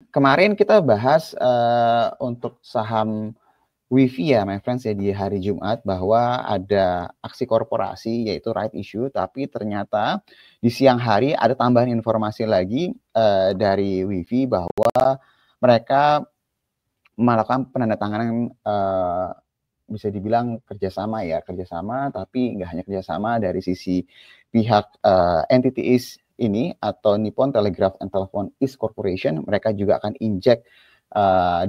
Kemarin kita bahas, untuk saham WiFi ya, my friends ya, di hari Jumat bahwa ada aksi korporasi yaitu right issue, tapi ternyata di siang hari ada tambahan informasi lagi, dari WiFi bahwa mereka melakukan penandatanganan, bisa dibilang kerjasama tapi nggak hanya kerjasama dari sisi pihak, entity East ini atau Nippon Telegraph and Telephone East Corporation, mereka juga akan injek,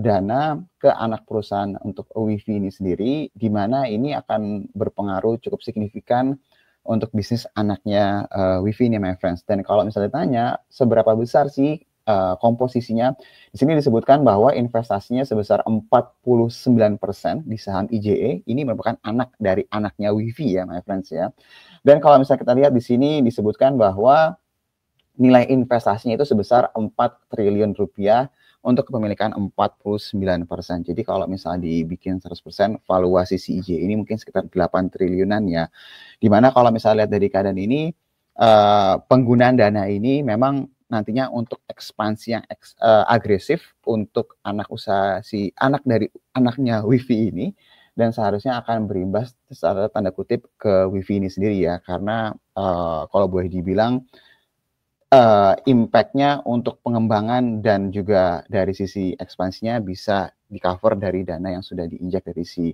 dana ke anak perusahaan untuk WiFi ini sendiri, di mana ini akan berpengaruh cukup signifikan untuk bisnis anaknya, WiFi ini my friends. Dan kalau misalnya ditanya seberapa besar sih, komposisinya, di sini disebutkan bahwa investasinya sebesar 49% di saham IJE, ini merupakan anak dari anaknya WiFi ya, my friends ya. Dan kalau misalnya kita lihat di sini disebutkan bahwa nilai investasinya itu sebesar 4 triliun rupiah untuk kepemilikan 49%. Jadi kalau misalnya dibikin 100%, valuasi si IJE ini mungkin sekitar 8 triliunan ya. Dimana kalau misalnya lihat dari keadaan ini, penggunaan dana ini memang nantinya untuk ekspansi yang agresif untuk anak usaha si anak dari anaknya WiFi ini, dan seharusnya akan berimbas secara tanda kutip ke WiFi ini sendiri ya, karena kalau boleh dibilang impact-nya untuk pengembangan dan juga dari sisi ekspansinya bisa di-cover dari dana yang sudah diinjak dari si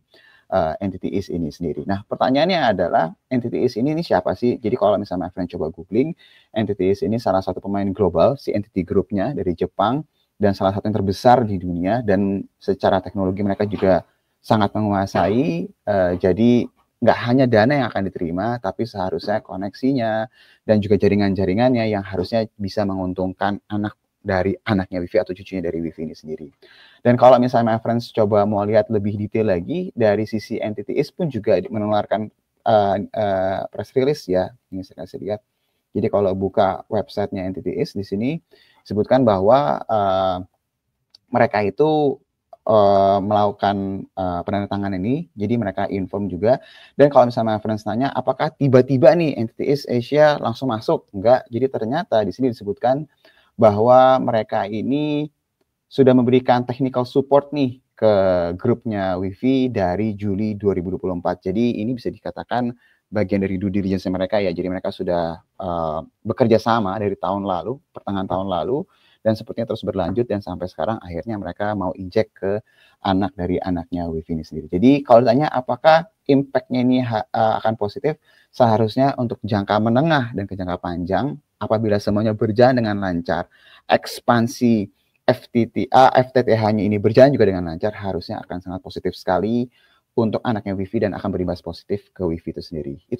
Entity East ini sendiri. Nah, pertanyaannya adalah Entity East ini siapa sih? Jadi kalau misalnya my friend coba googling, Entity East ini salah satu pemain global, si Entity Group-nya dari Jepang, dan salah satu yang terbesar di dunia, dan secara teknologi mereka juga sangat menguasai, jadi nggak hanya dana yang akan diterima, tapi seharusnya koneksinya dan juga jaringan-jaringannya yang harusnya bisa menguntungkan anak dari anaknya WiFi atau cucunya dari WiFi ini sendiri. Dan kalau misalnya my friends coba mau lihat lebih detail lagi, dari sisi Entity East pun juga mengeluarkan press release ya, ini saya kasih lihat. Jadi kalau buka websitenya Entity East di sini disebutkan bahwa mereka itu melakukan penandatanganan ini, jadi mereka inform juga. Dan kalau misalnya my friends nanya, apakah tiba-tiba nih Entity East Asia langsung masuk? Enggak. Jadi ternyata di sini disebutkan bahwa mereka ini sudah memberikan technical support nih ke grupnya WiFi dari Juli 2024. Jadi ini bisa dikatakan bagian dari due diligence mereka ya. Jadi mereka sudah bekerja sama dari tahun lalu, pertengahan tahun lalu, dan sepertinya terus berlanjut dan sampai sekarang akhirnya mereka mau injek ke anak dari anaknya WiFi ini sendiri. Jadi kalau ditanya apakah impact-nya ini akan positif, seharusnya untuk jangka menengah dan ke jangka panjang, apabila semuanya berjalan dengan lancar, ekspansi FTTH-nya ini berjalan juga dengan lancar, harusnya akan sangat positif sekali untuk anaknya WiFi dan akan berimbas positif ke WiFi itu sendiri. Itu